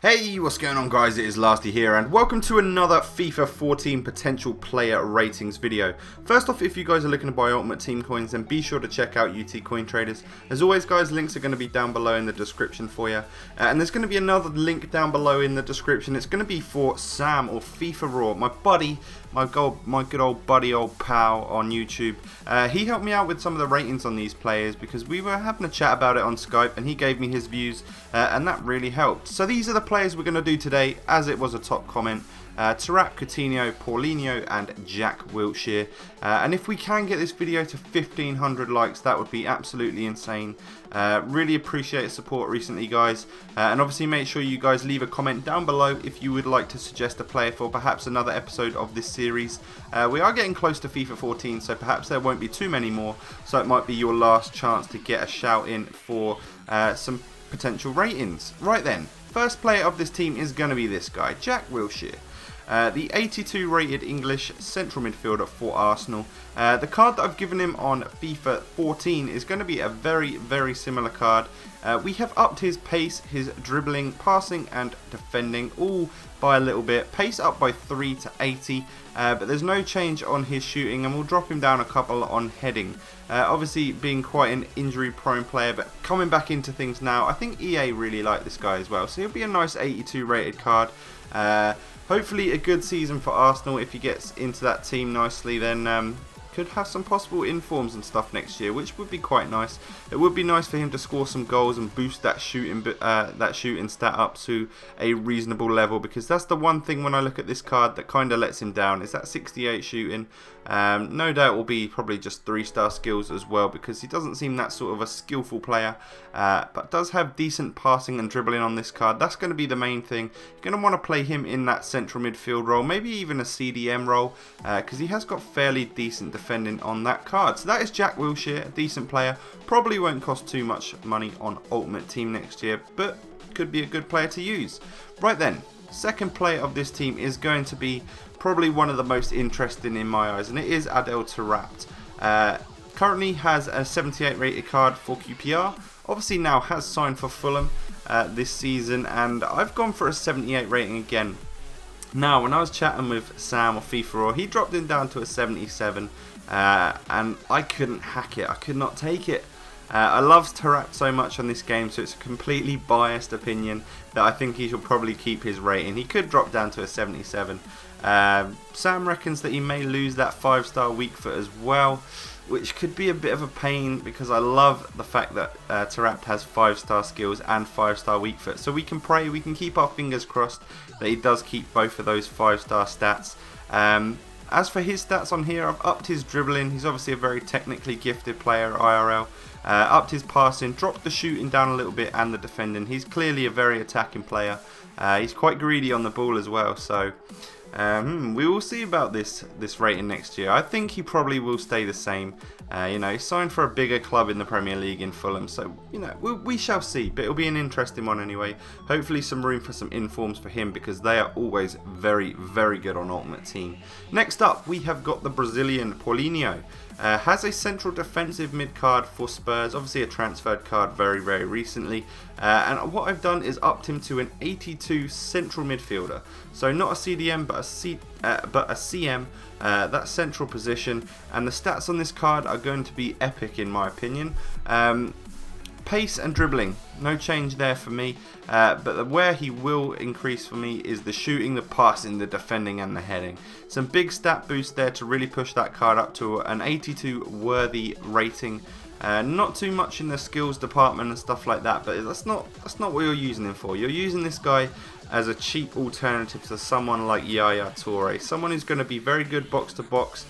Hey, what's going on guys, it is Lasty here and welcome to another FIFA 14 potential player ratings video. First off, if you guys are looking to buy Ultimate Team coins, then be sure to check out UT Coin Traders. As always guys, links are going to be down below in the description for you. And there's going to be another link down below in the description. It's going to be for Sam or FIFA Raw, my buddy, my good old buddy, old pal on YouTube. He helped me out with some of the ratings on these players because we were having a chat about it on Skype and he gave me his views and that really helped. So these are the players we're going to do today, as it was a top comment. Taarabt, Coutinho, Paulinho and Jack Wilshere. And if we can get this video to 1500 likes, that would be absolutely insane. Really appreciate support recently guys, and obviously make sure you guys leave a comment down below if you would like to suggest a player for perhaps another episode of this series. We are getting close to FIFA 14, so perhaps there won't be too many more, so it might be your last chance to get a shout in for some potential ratings. Right then, first player of this team is going to be this guy, Jack Wilshere. The 82 rated English central midfielder for Arsenal. The card that I've given him on FIFA 14 is going to be a very similar card. We have upped his pace, his dribbling, passing and defending all by a little bit. Pace up by 3 to 80, but there's no change on his shooting, and we'll drop him down a couple on heading. Obviously being quite an injury prone player, but coming back into things now. I think EA really like this guy as well, so he'll be a nice 82 rated card. Hopefully a good season for Arsenal. If he gets into that team nicely, then could have some possible informs and stuff next year, which would be quite nice. It would be nice for him to score some goals and boost that shooting stat up to a reasonable level, because that's the one thing when I look at this card that kind of lets him down, is that 68 shooting. No doubt will be probably just 3-star skills as well, because he doesn't seem that sort of a skillful player, but does have decent passing and dribbling on this card. That's going to be the main thing. You're going to want to play him in that central midfield role, maybe even a CDM role, because he has got fairly decent defending on that card. So that is Jack Wilshere, a decent player. Probably won't cost too much money on Ultimate Team next year, but could be a good player to use. Right then, second player of this team is going to be probably one of the most interesting in my eyes, and it is Taarabt. Currently has a 78 rated card for QPR. Obviously now has signed for Fulham this season, and I've gone for a 78 rating again. Now, when I was chatting with Sam or FIFA Raw, he dropped him down to a 77, and I couldn't hack it. I could not take it. I love Taarabt so much on this game, so it's a completely biased opinion that I think he should probably keep his rating. He could drop down to a 77. Sam reckons that he may lose that 5-star weak foot as well, which could be a bit of a pain, because I love the fact that Taarabt has 5-star skills and 5-star weak foot. So we can pray, we can keep our fingers crossed that he does keep both of those 5-star stats. As for his stats on here, I've upped his dribbling. He's obviously a very technically gifted player at IRL. Upped his passing, dropped the shooting down a little bit, and the defending. He's clearly a very attacking player. He's quite greedy on the ball as well, so we will see about this rating next year. I think he probably will stay the same. He signed for a bigger club in the Premier League in Fulham, so we shall see, but it'll be an interesting one anyway. Hopefully some room for some informs for him, because they are always very good on Ultimate Team. Next up, we have got the Brazilian Paulinho. Has a central defensive mid card for Spurs, obviously a transferred card very recently, and what I've done is upped him to an 82 central midfielder, so not a CDM but a CM, that central position, and the stats on this card are going to be epic in my opinion. Pace and dribbling, no change there for me, but where he will increase for me is the shooting, the passing, the defending and the heading. Some big stat boost there to really push that card up to an 82 worthy rating. Not too much in the skills department and stuff like that, but that's not what you're using him for. You're using this guy as a cheap alternative to someone like Ayah, someone who's going to be very good box to box,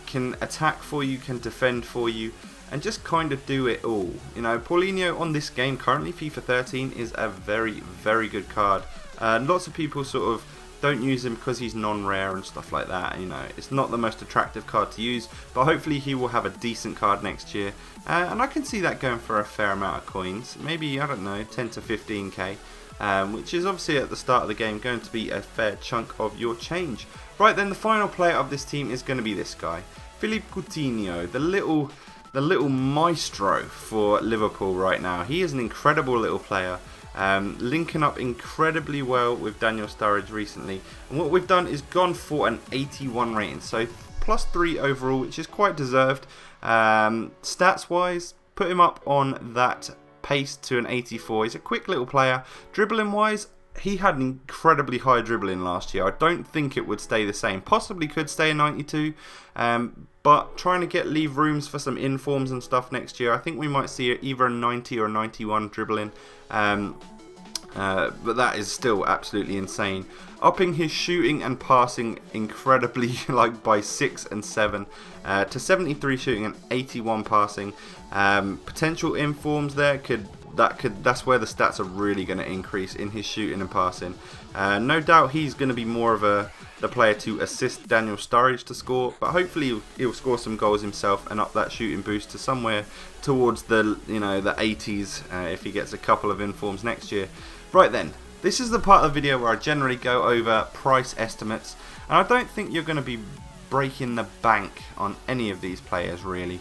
can attack for you, can defend for you, and just kind of do it all. Paulinho on this game, currently FIFA 13, is a very good card. Lots of people sort of don't use him because he's non-rare and stuff like that. It's not the most attractive card to use, but hopefully he will have a decent card next year. And I can see that going for a fair amount of coins, maybe, I don't know, 10 to 15k. Which is obviously at the start of the game going to be a fair chunk of your change. Right then, the final player of this team is going to be this guy, Coutinho, the little maestro for Liverpool right now. He is an incredible little player. linking up incredibly well with Daniel Sturridge recently. And what we've done is gone for an 81 rating, so +3 overall, which is quite deserved. Stats wise, put him up on that pace to an 84. He's a quick little player. Dribbling wise, he had an incredibly high dribbling last year. I don't think it would stay the same. Possibly could stay a 92, but trying to leave rooms for some informs and stuff next year. I think we might see either a 90 or a 91 dribbling. But that is still absolutely insane. Upping his shooting and passing incredibly, like by 6 and 7 to 73 shooting and 81 passing. Potential informs there that's where the stats are really going to increase in his shooting and passing. No doubt he's going to be more of the player to assist Daniel Sturridge to score, but hopefully he'll score some goals himself and up that shooting boost to somewhere towards the the 80s if he gets a couple of informs next year. Right then, this is the part of the video where I generally go over price estimates, and I don't think you're going to be breaking the bank on any of these players really.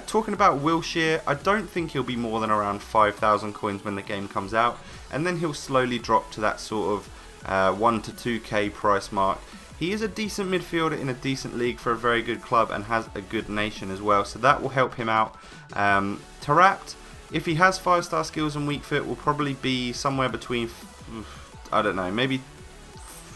Talking about Wilshere, I don't think he'll be more than around 5,000 coins when the game comes out, and then he'll slowly drop to that sort of 1 to 2k price mark. He is a decent midfielder in a decent league for a very good club and has a good nation as well, so that will help him out. Taarabt, if he has 5-star skills and weak foot, will probably be somewhere between, I don't know, maybe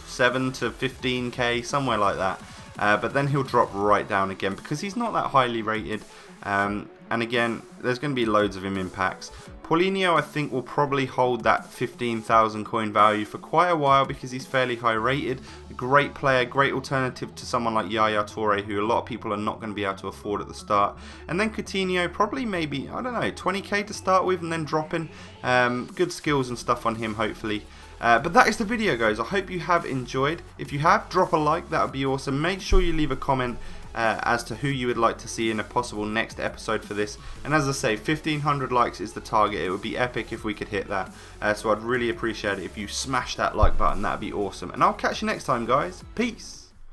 7 to 15k, somewhere like that. But then he'll drop right down again because he's not that highly rated. And again, there's going to be loads of him in packs. Paulinho, I think, will probably hold that 15,000 coin value for quite a while because he's fairly high rated. A great player, great alternative to someone like Ayah, who a lot of people are not going to be able to afford at the start. And then Coutinho, probably maybe, I don't know, 20k to start with and then dropping. Good skills and stuff on him, hopefully. But that is the video, guys. I hope you have enjoyed. If you have, drop a like. That would be awesome. Make sure you leave a comment as to who you would like to see in a possible next episode for this. And as I say, 1,500 likes is the target. It would be epic if we could hit that. So I'd really appreciate it if you smash that like button. That would be awesome. And I'll catch you next time, guys. Peace.